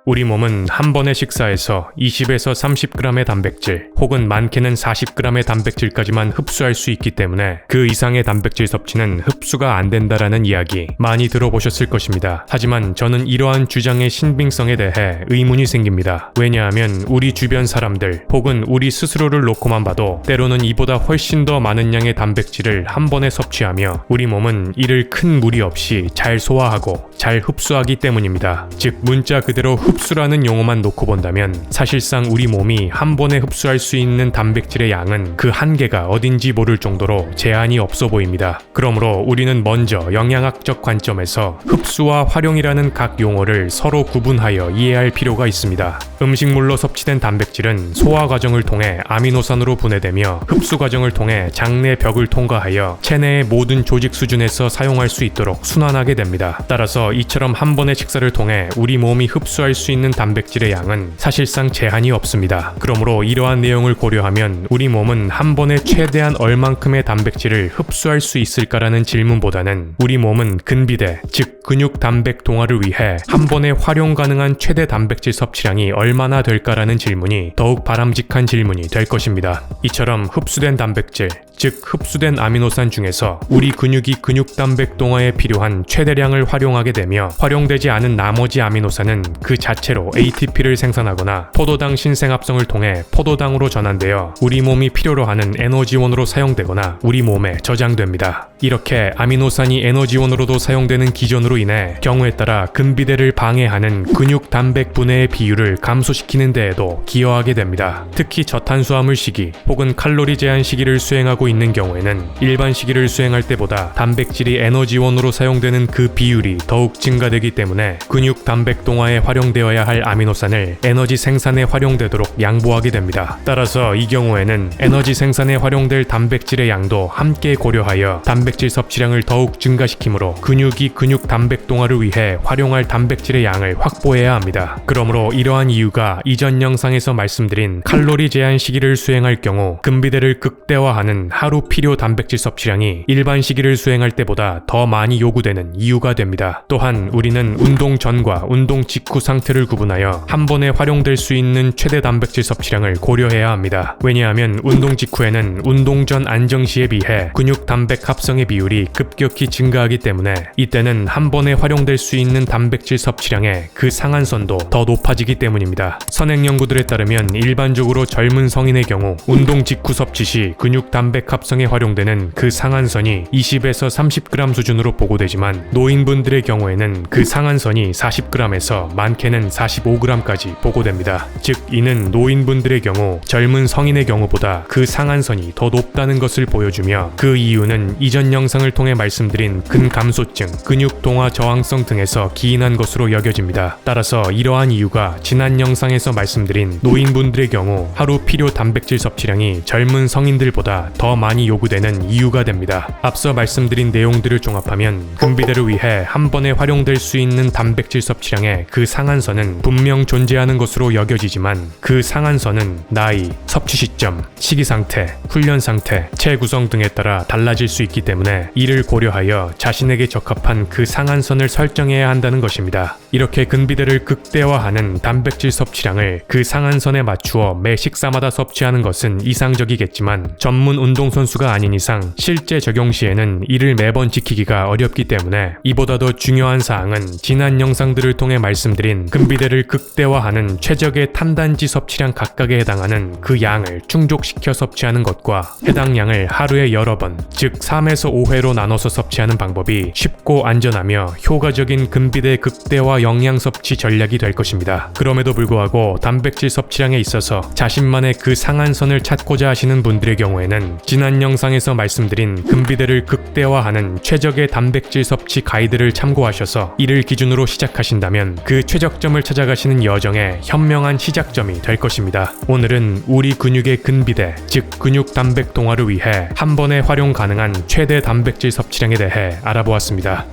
우리 몸은 한 번의 식사에서 20에서 30g의 단백질 혹은 많게는 40g의 단백질까지만 흡수할 수 있기 때문에 그 이상의 단백질 섭취는 흡수가 안 된다라는 이야기 많이 들어보셨을 것입니다. 하지만 저는 이러한 주장의 신빙성에 대해 의문이 생깁니다. 왜냐하면 우리 주변 사람들 혹은 우리 스스로를 놓고만 봐도 때로는 이보다 훨씬 더 많은 양의 단백질을 한 번에 섭취하며 우리 몸은 이를 큰 무리 없이 잘 소화하고 잘 흡수하기 때문입니다. 즉 문자 그대로 흡수라는 용어만 놓고 본다면 사실상 우리 몸이 한 번에 흡수할 수 있는 단백질의 양은 그 한계가 어딘지 모를 정도로 제한이 없어 보입니다. 그러므로 우리는 먼저 영양학적 관점에서 흡수와 활용이라는 각 용어를 서로 구분하여 이해할 필요가 있습니다. 음식물로 섭취된 단백질은 소화 과정을 통해 아미노산으로 분해되며 흡수 과정을 통해 장내 벽을 통과하여 체내의 모든 조직 수준에서 사용할 수 있도록 순환하게 됩니다. 따라서 이처럼 한 번의 식사를 통해 우리 몸이 흡수할 수 있는 단백질의 양은 사실상 제한이 없습니다. 그러므로 이러한 내용을 고려하면 우리 몸은 한 번에 최대한 얼만큼의 단백질을 흡수할 수 있을까라는 질문보다는 우리 몸은 근비대, 즉 근육 단백 동화를 위해 한 번에 활용 가능한 최대 단백질 섭취량이 얼마나 될까라는 질문이 더욱 바람직한 질문이 될 것입니다. 이처럼 흡수된 단백질, 즉 흡수된 아미노산 중에서 우리 근육이 근육 단백 동화에 필요한 최대량을 활용하게 되며 활용되지 않은 나머지 아미노산은 그 자체로 ATP를 생산하거나 포도당 신생합성을 통해 포도당으로 전환되어 우리 몸이 필요로 하는 에너지원으로 사용되거나 우리 몸에 저장됩니다. 이렇게 아미노산이 에너지원으로도 사용되는 기전으로 인해 경우에 따라 근비대를 방해하는 근육 단백 분해의 비율을 감소시키는 데에도 기여하게 됩니다. 특히 저탄수화물 식이 혹은 칼로리 제한 식이를 수행하고 있는 경우에는 일반 식이를 수행할 때보다 단백질이 에너지원으로 사용되는 그 비율이 더욱 증가되기 때문에 근육 단백 동화에 활용되어야 할 아미노산을 에너지 생산에 활용되도록 양보하게 됩니다. 따라서 이 경우에는 에너지 생산에 활용될 단백질의 양도 함께 고려하여 단백질 섭취량을 더욱 증가시키므로 근육이 근육 단백 동화를 위해 활용할 단백질의 양을 확보해야 합니다. 그러므로 이러한 이유가 이전 영상에서 말씀드린 칼로리 제한 식이를 수행할 경우 근비대를 극대화하는 하루 필요 단백질 섭취량이 일반 식이를 수행할 때보다 더 많이 요구되는 이유가 됩니다. 또한 우리는 운동 전과 운동 직후 상태를 구분하여 한 번에 활용될 수 있는 최대 단백질 섭취량을 고려해야 합니다. 왜냐하면 운동 직후에는 운동 전 안정 시에 비해 근육 단백 합성의 비율이 급격히 증가하기 때문에 이때는 한 번에 활용될 수 있는 단백질 섭취량의 그 상한선도 더 높아지기 때문입니다. 선행 연구들에 따르면 일반적으로 젊은 성인의 경우 운동 직후 섭취 시 근육 단백 합성에 활용되는 그 상한선이 20에서 30g 수준으로 보고되지만 노인분들의 경우에는 그 상한선이 40g에서 많게는 45g까지 보고됩니다. 즉 이는 노인분들의 경우 젊은 성인의 경우보다 그 상한선이 더 높다는 것을 보여주며 그 이유는 이전 영상을 통해 말씀드린 근감소증, 근육 동화 저항성 등에서 기인한 것으로 여겨집니다. 따라서 이러한 이유가 지난 영상에서 말씀드린 노인분들의 경우 하루 필요 단백질 섭취량이 젊은 성인들보다 더 많이 요구되는 이유가 됩니다. 앞서 말씀드린 내용들을 종합하면 근비대를 위해 한 번에 활용될 수 있는 단백질 섭취량의 그 상한선은 분명 존재하는 것으로 여겨지지만 그 상한선은 나이, 섭취 시점, 식이 상태, 훈련 상태, 체구성 등에 따라 달라질 수 있기 때문에 이를 고려하여 자신에게 적합한 그 상한선을 설정해야 한다는 것입니다. 이렇게 근비대를 극대화하는 단백질 섭취량을 그 상한선에 맞추어 매 식사마다 섭취하는 것은 이상적이겠지만 전문 운동선수가 아닌 이상 실제 적용 시에는 이를 매번 지키기가 어렵기 때문에 이보다 더 중요한 사항은 지난 영상들을 통해 말씀드린 근비대를 극대화하는 최적의 탄단지 섭취량 각각에 해당하는 그 양을 충족시켜 섭취하는 것과 해당 양을 하루에 여러 번, 즉 3에서 5회로 나눠서 섭취하는 방법이 쉽고 안전하며 효과적인 근비대 극대화 영양 섭취 전략이 될 것입니다. 그럼에도 불구하고 단백질 섭취량에 있어서 자신만의 그 상한선을 찾고자 하시는 분들의 경우에는 지난 영상에서 말씀드린 근비대를 극대화하는 최적의 단백질 섭취 가이드를 참고하셔서 이를 기준으로 시작하신다면 그 최적점을 찾아가시는 여정의 현명한 시작점이 될 것입니다. 오늘은 우리 근육의 근비대, 즉 근육 단백 동화를 위해 한 번에 활용 가능한 최대 단백질 섭취량에 대해 알아보았습니다.